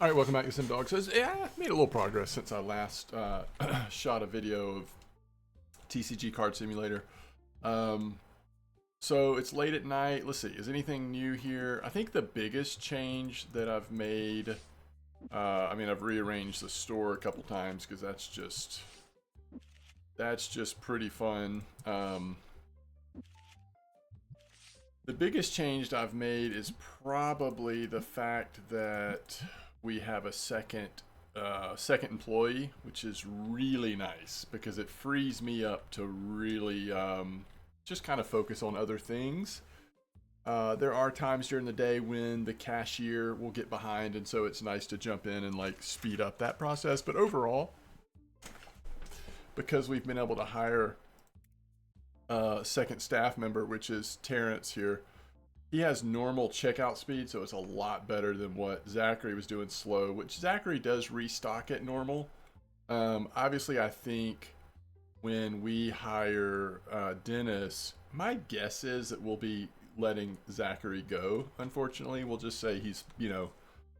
All right, welcome back to MDawg. So yeah, I made a little progress since I last shot a video of TCG Card Simulator. So it's late at night. Let's see, is anything new here? I think the biggest change that I've made, I've rearranged the store a couple times because that's just pretty fun. The biggest change I've made is probably the fact that we have a second employee, which is really nice because it frees me up to really just kind of focus on other things. There are times during the day when the cashier will get behind, and so it's nice to jump in and like speed up that process. But overall, because we've been able to hire a second staff member, which is Terrence here, he has normal checkout speed, so it's a lot better than what Zachary was doing slow, which Zachary does restock at normal. Obviously, I think when we hire Dennis, my guess is that we'll be letting Zachary go. Unfortunately, we'll just say he's,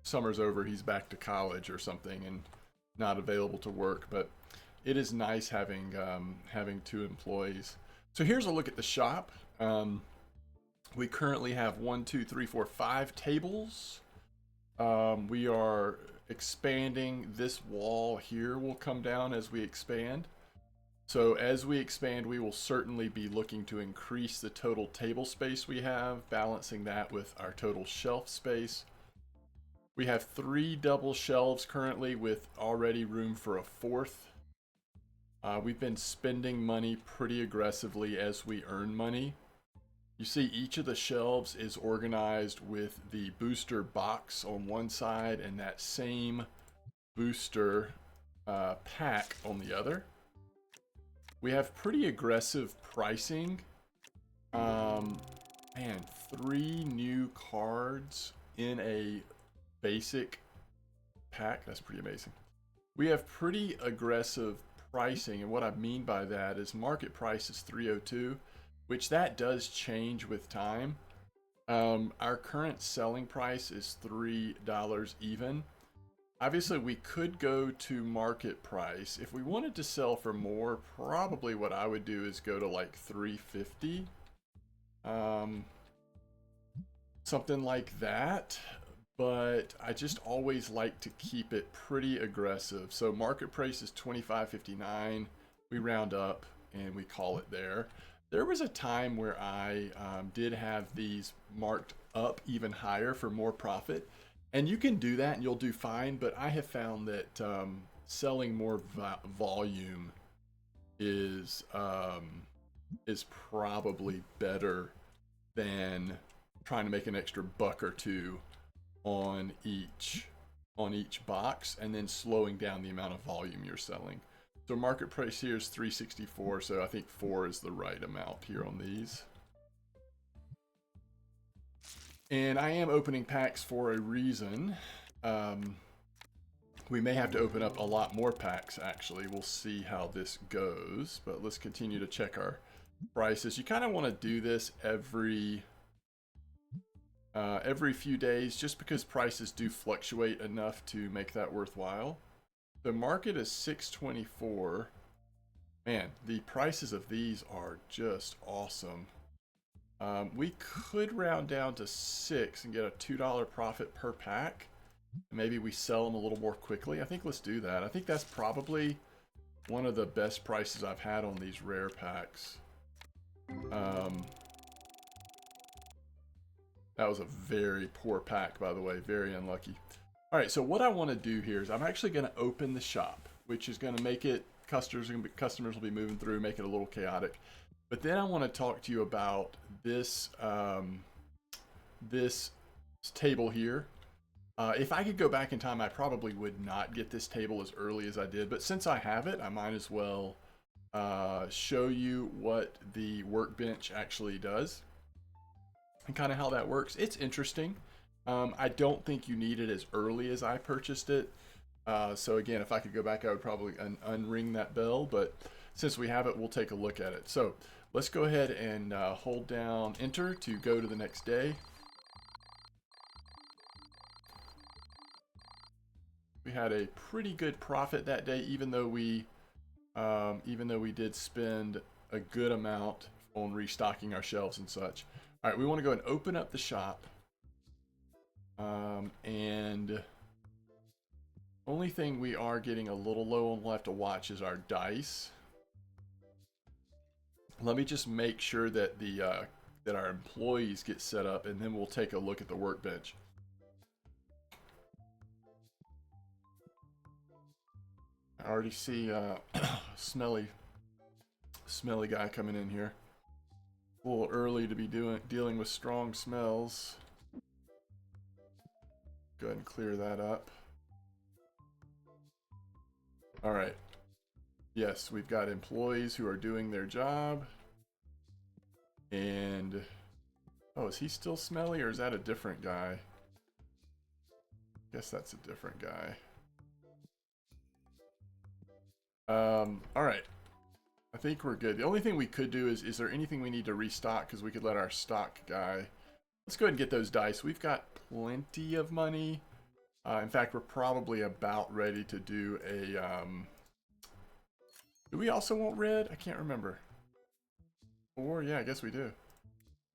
summer's over, he's back to college or something and not available to work. But it is nice having two employees. So here's a look at the shop. We currently have 5 tables. We are expanding. This wall here will come down as we expand. So as we expand, we will certainly be looking to increase the total table space we have, balancing that with our total shelf space. We have 3 double shelves currently with already room for a 4th. We've been spending money pretty aggressively as we earn money. You see each of the shelves is organized with the booster box on one side and that same booster pack on the other. We have pretty aggressive pricing. Man, 3 new cards in a basic pack. That's pretty amazing. We have pretty aggressive pricing, and what I mean by that is market price is $302. Which that does change with time. Our current selling price is $3 even. Obviously, we could go to market price. If we wanted to sell for more, probably what I would do is go to like $350. Something like that. But I just always like to keep it pretty aggressive. So market price is $25.59. We round up and we call it there. There was a time where I did have these marked up even higher for more profit. And you can do that and you'll do fine. But I have found that selling more volume is probably better than trying to make an extra buck or two on each box and then slowing down the amount of volume you're selling. So market price here is $364, so I think 4 is the right amount here on these. And I am opening packs for a reason. We may have to open up a lot more packs, actually. We'll see how this goes, but let's continue to check our prices. You kind of want to do this every few days, just because prices do fluctuate enough to make that worthwhile. The market is $624. Man, the prices of these are just awesome. We could round down to 6 and get a $2 profit per pack. Maybe we sell them a little more quickly. I think let's do that. I think that's probably one of the best prices I've had on these rare packs. That was a very poor pack, by the way. Very unlucky. All right, so what I want to do here is I'm actually going to open the shop, which is going to make it, customers will be moving through, make it a little chaotic. But then I want to talk to you about this, this table here. If I could go back in time, I probably would not get this table as early as I did. But since I have it, I might as well show you what the Workbench actually does and kind of how that works. It's interesting. I don't think you need it as early as I purchased it. So again, if I could go back, I would probably unring that bell. But since we have it, we'll take a look at it. So let's go ahead and hold down Enter to go to the next day. We had a pretty good profit that day, even though we did spend a good amount on restocking our shelves and such. All right, we want to go and open up the shop. And only thing we are getting a little low on left to watch is our dice. Let me just make sure that that our employees get set up, and then we'll take a look at the workbench. I already see smelly guy coming in here. A little early to be dealing with strong smells. Go ahead and clear that up. All right. Yes, we've got employees who are doing their job. And oh, is he still smelly, or is that a different guy? Guess that's a different guy. All right. I think we're good. The only thing we could do is there anything we need to restock? Because we could let our stock guy. Let's go ahead and get those dice. We've got plenty of money. In fact, we're probably about ready to do a. Do we also want red? I can't remember. Or yeah, I guess we do.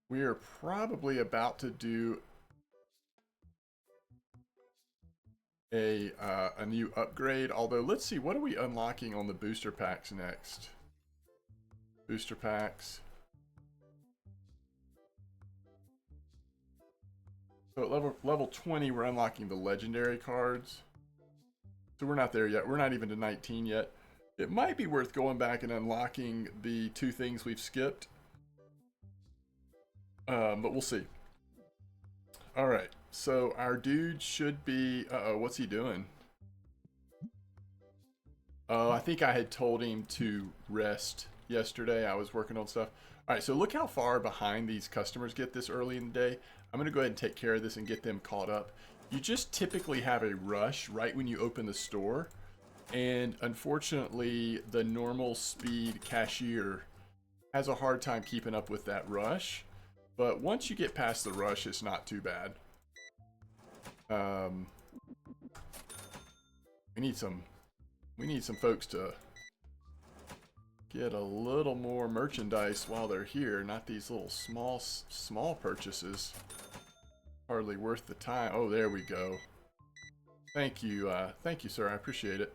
We are probably about to do a new upgrade. Although, let's see, what are we unlocking on the booster packs next? Booster packs. So at level 20, we're unlocking the legendary cards. So we're not there yet. We're not even to 19 yet. It might be worth going back and unlocking the 2 things we've skipped. But we'll see. All right. So our dude should be... Uh-oh, what's he doing? Oh, I think I had told him to rest yesterday. I was working on stuff. All right, so look how far behind these customers get this early in the day. I'm going to go ahead and take care of this and get them caught up. You just typically have a rush right when you open the store. And unfortunately, the normal speed cashier has a hard time keeping up with that rush. But once you get past the rush, it's not too bad. We need some folks to get a little more merchandise while they're here. Not these little small purchases. Hardly worth the time. Oh, there we go. Thank you, sir. I appreciate it.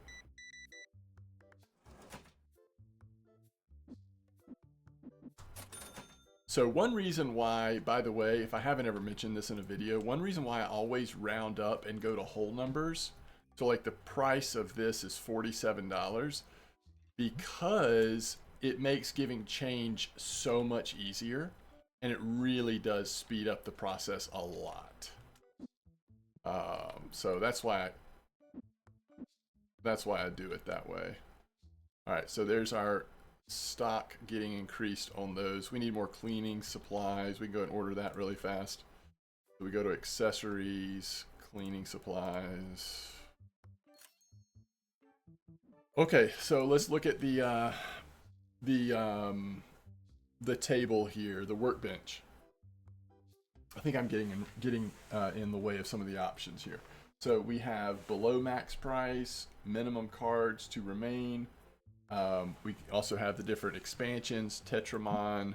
So one reason why, by the way, if I haven't ever mentioned this in a video, one reason why I always round up and go to whole numbers, so like the price of this is $47, because it makes giving change so much easier, and it really does speed up the process a lot. So that's why I do it that way. All right, so there's our stock getting increased on those. We need more cleaning supplies. We can go and order that really fast. So we go to accessories, cleaning supplies. Okay, so let's look at the table here, the workbench. I think I'm getting in the way of some of the options here. So we have below max price, minimum cards to remain. We also have the different expansions, Tetramon,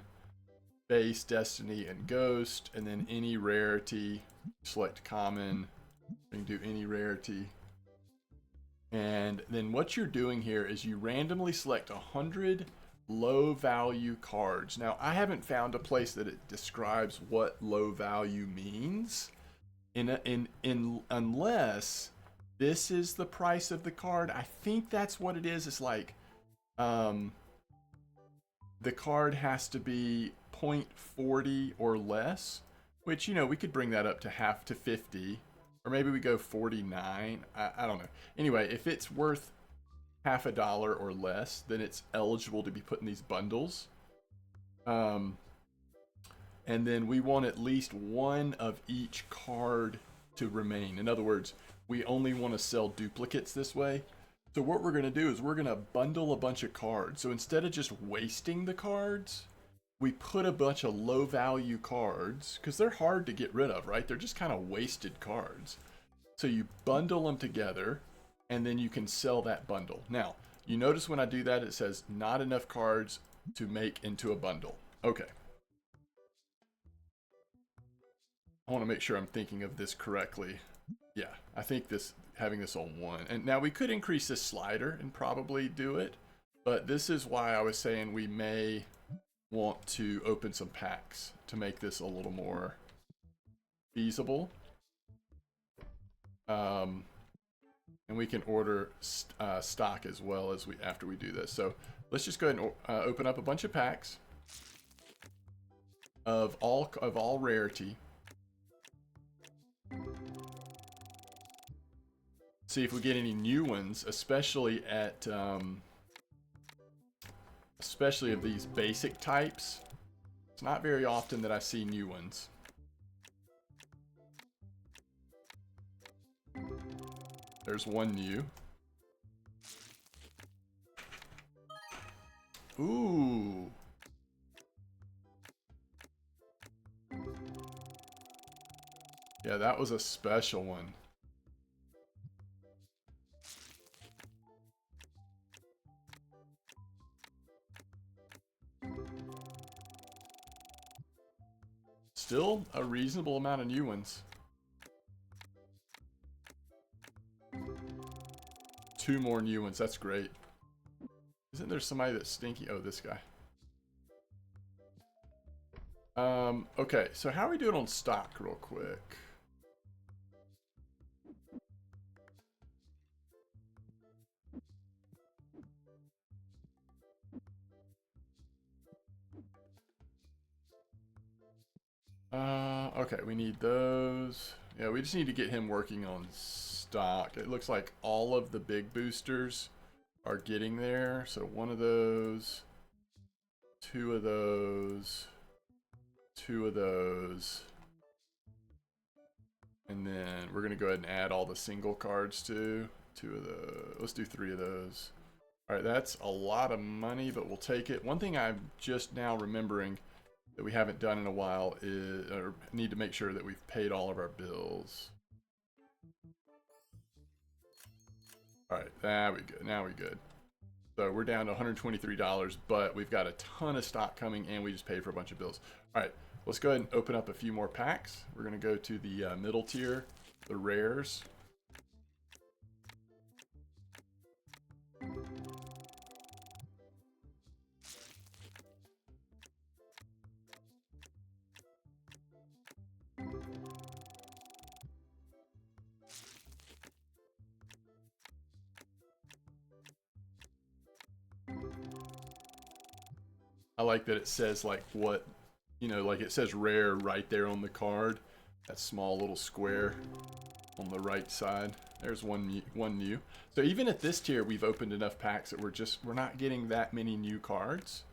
Base, Destiny, and Ghost, and then any rarity. Select common, we can do any rarity. And then what you're doing here is you randomly select 100 low value cards. Now, I haven't found a place that it describes what low value means, unless this is the price of the card. I think that's what it is. It's like the card has to be 0.40 or less, which, you know, we could bring that up to half to 50, or maybe we go 49. I don't know. Anyway, if it's worth $50 or less, then it's eligible to be put in these bundles. And then we want at least one of each card to remain. In other words, we only want to sell duplicates this way. So what we're going to do is we're going to bundle a bunch of cards. So instead of just wasting the cards, we put a bunch of low value cards, because they're hard to get rid of, right? They're just kind of wasted cards. So you bundle them together, and then you can sell that bundle. Now, you notice when I do that, it says not enough cards to make into a bundle. Okay. I want to make sure I'm thinking of this correctly. Yeah, I think having this on 1. And now we could increase this slider and probably do it, but this is why I was saying we may want to open some packs to make this a little more feasible. And we can order stock as well as after we do this. So let's just go ahead and open up a bunch of packs of all rarity. See if we get any new ones, especially especially of these basic types. It's not very often that I see new ones. There's one new. Ooh. Yeah, that was a special one. Still a reasonable amount of new ones. 2 more new ones. That's great. Isn't there somebody that's stinky? Oh, this guy. Okay, so how are we doing on stock real quick? Okay, we need those. Yeah, we just need to get him working on stock. It looks like all of the big boosters are getting there. So 1 of those, 2 of those, 2 of those. And then we're going to go ahead and add all the single cards too. 2 of those. Let's do 3 of those. All right, that's a lot of money, but we'll take it. One thing I'm just now remembering that we haven't done in a while is, or need to make sure that we've paid all of our bills. All right, now we good. Now we're good. So we're down to $123, but we've got a ton of stock coming, and we just paid for a bunch of bills. All right, let's go ahead and open up a few more packs. We're going to go to the middle tier, the rares. I like that it says like what, you know, like it says rare right there on the card. That small little square on the right side. There's one new. So even at this tier, we've opened enough packs that we're not getting that many new cards.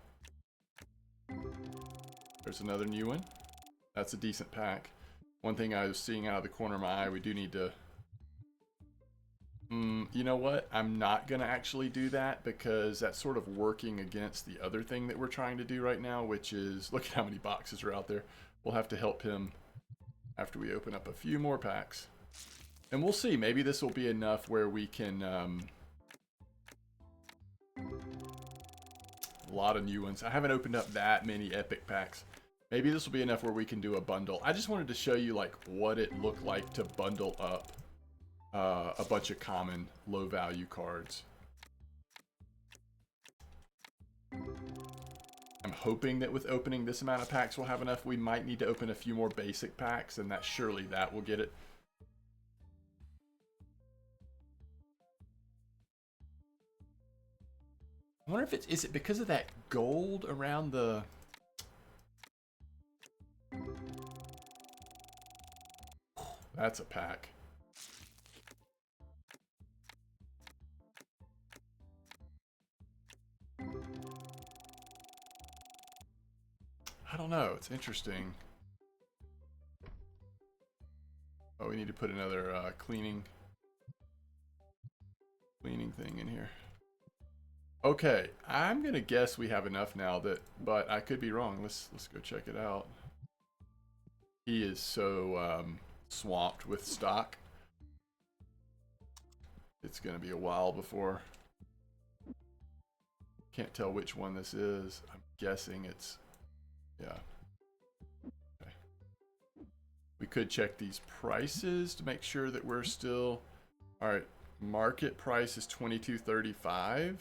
There's another new one. That's a decent pack. One thing I was seeing out of the corner of my eye, we do need to... you know what? I'm not going to actually do that because that's sort of working against the other thing that we're trying to do right now, which is... Look at how many boxes are out there. We'll have to help him after we open up a few more packs. And we'll see. Maybe this will be enough where we can... a lot of new ones. I haven't opened up that many epic packs. Maybe this will be enough where we can do a bundle. I just wanted to show you like what it looked like to bundle up a bunch of common low value cards. I'm hoping that with opening this amount of packs we'll have enough. We might need to open a few more basic packs, and that surely that will get it. I wonder if is it because of that gold around the... That's a pack. I don't know. It's interesting. Oh, we need to put another cleaning thing in here. Okay, I'm gonna guess we have enough now but I could be wrong. Let's go check it out. He is so swamped with stock. It's going to be a while before. Can't tell which one this is. I'm guessing it's, yeah. Okay. We could check these prices to make sure that we're still, all right, market price is $22.35.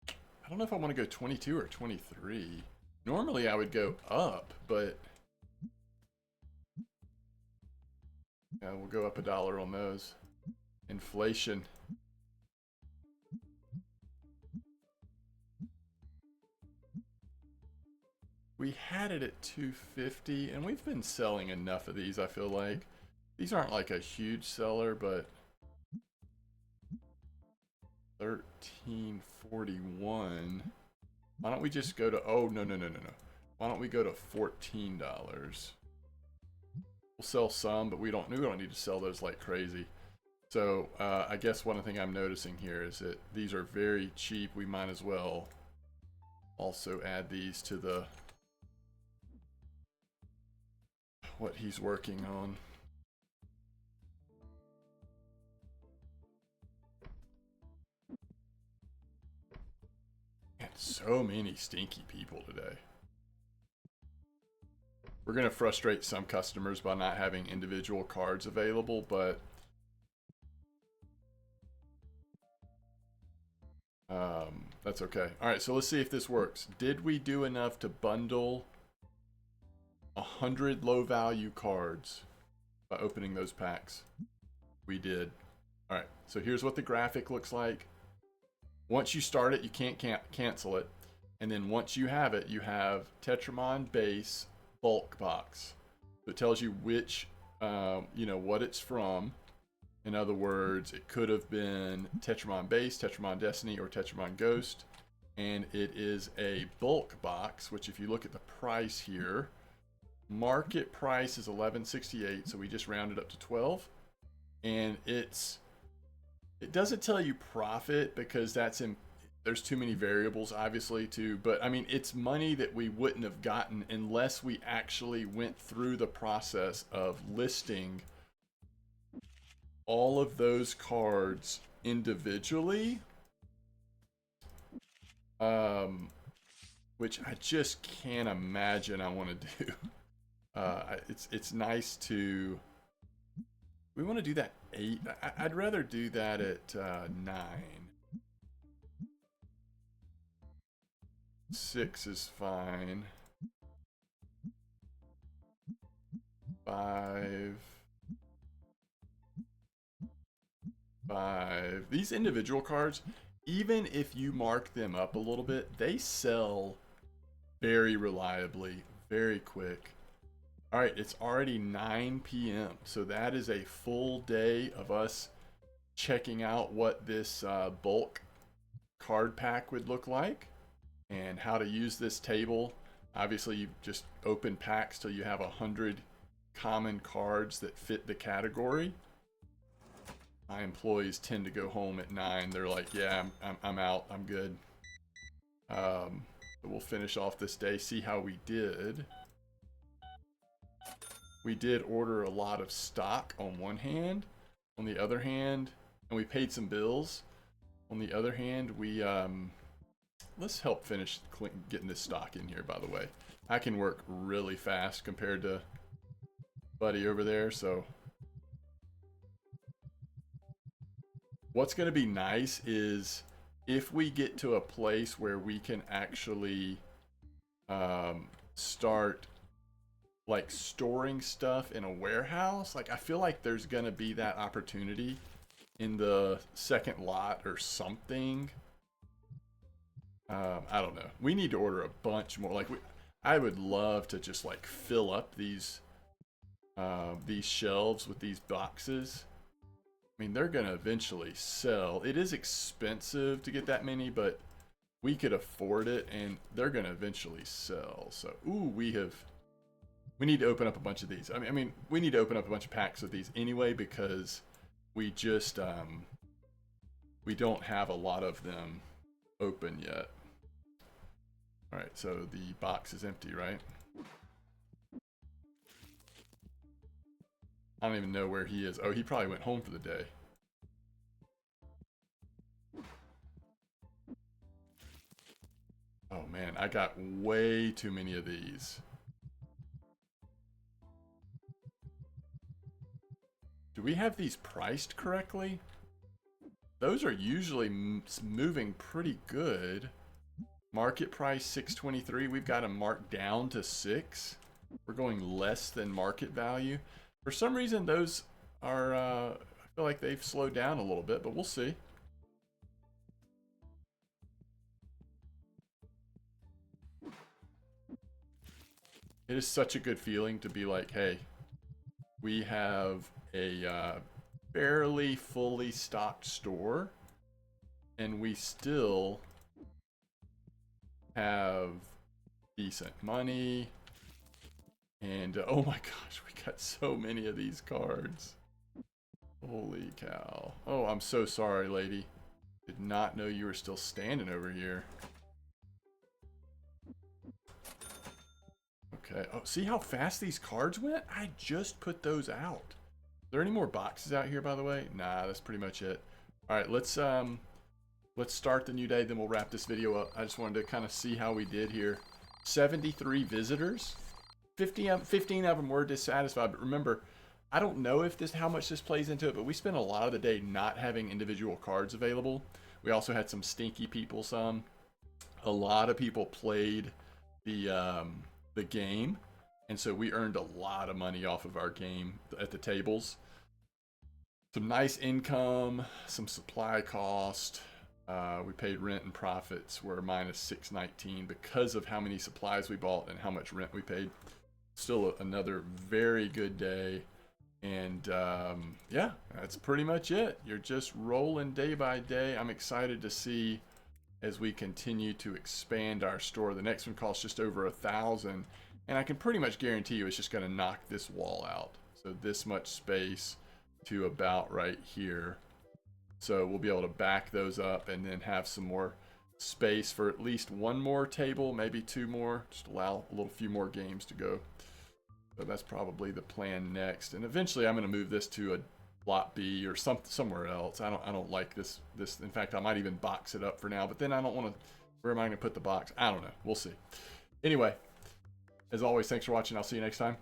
I don't know if I want to go 22 or 23. Normally I would go up, but yeah, we'll go up $1 on those. Inflation. We had it at 250, and we've been selling enough of these, I feel like. These aren't like a huge seller, but 1341. Why don't we just go to, oh, no. Why don't we go to $14? We'll sell some, but we don't need to sell those like crazy. So I guess one thing I'm noticing here is that these are very cheap. We might as well also add these to the what he's working on. And so many stinky people today. We're going to frustrate some customers by not having individual cards available, but that's okay. All right, so let's see if this works. Did we do enough to bundle 100 low value cards by opening those packs? We did. All right, so here's what the graphic looks like. Once you start it, you can't cancel it. And then once you have it, you have Tetramon base bulk box. So it tells you which, what it's from. In other words, it could have been Tetramon base, Tetramon Destiny, or Tetramon Ghost. And it is a bulk box, which if you look at the price here, market price is $11.68, so we just rounded up to 12. And it doesn't tell you profit because there's too many variables obviously but I mean it's money that we wouldn't have gotten unless we actually went through the process of listing all of those cards individually, which I just can't imagine I want to do. It's nice to, we want to do that 8. I'd rather do that at 9. 6 is fine. 5. These individual cards, even if you mark them up a little bit, they sell very reliably, very quick. All right, it's already 9 p.m. So that is a full day of us checking out what this bulk card pack would look like and how to use this table. Obviously, you just open packs till you have 100 common cards that fit the category. My employees tend to go home at 9. They're like, yeah, I'm out. I'm good. But we'll finish off this day, see how we did. We did order a lot of stock on one hand. On the other hand, and we paid some bills. On the other hand, we let's help finish getting this stock in here, by the way. I can work really fast compared to Buddy over there, so what's going to be nice is if we get to a place where we can actually start like storing stuff in a warehouse. Like I feel like there's going to be that opportunity in the second lot or something. I don't know. We need to order a bunch more. Like I would love to just like fill up these shelves with these boxes. I mean, they're going to eventually sell. It is expensive to get that many, but we could afford it, and they're going to eventually sell. So, ooh, we need to open up a bunch of these. I mean, we need to open up a bunch of packs of these anyway because we just, we don't have a lot of them open yet. All right, so the box is empty, right? I don't even know where he is. Oh, he probably went home for the day. Oh man, I got way too many of these. Do we have these priced correctly? Those are usually moving pretty good. Market price 623. We've got them marked down to 6. We're going less than market value. For some reason, those are, I feel like they've slowed down a little bit, but we'll see. It is such a good feeling to be like, hey, we have a fairly fully stocked store, and we still have decent money. And oh my gosh, we got so many of these cards. Holy cow. Oh, I'm so sorry, lady. Did not know you were still standing over here. Okay. Oh, see how fast these cards went? I just put those out. Are there any more boxes out here, by the way? Nah, that's pretty much it. All right, let's start the new day, then we'll wrap this video up. I just wanted to kind of see how we did here. 73 visitors. 15 of them were dissatisfied, but remember, I don't know if how much this plays into it, but we spent a lot of the day not having individual cards available. We also had some stinky people. A lot of people played the game, and so we earned a lot of money off of our game at the tables. Some nice income, some supply cost. We paid rent and profits were minus 619 because of how many supplies we bought and how much rent we paid. Still another very good day. And yeah, that's pretty much it. You're just rolling day by day. I'm excited to see as we continue to expand our store. The next one costs just over $1,000, and I can pretty much guarantee you it's just going to knock this wall out. So this much space to about right here. So we'll be able to back those up and then have some more space for at least one more table, maybe two more. Just allow a few more games to go. So that's probably the plan next. And eventually I'm going to move this to a lot B or somewhere else. I don't like this. In fact, I might even box it up for now, but then I don't want to, where am I going to put the box? I don't know. We'll see. Anyway, as always, thanks for watching. I'll see you next time.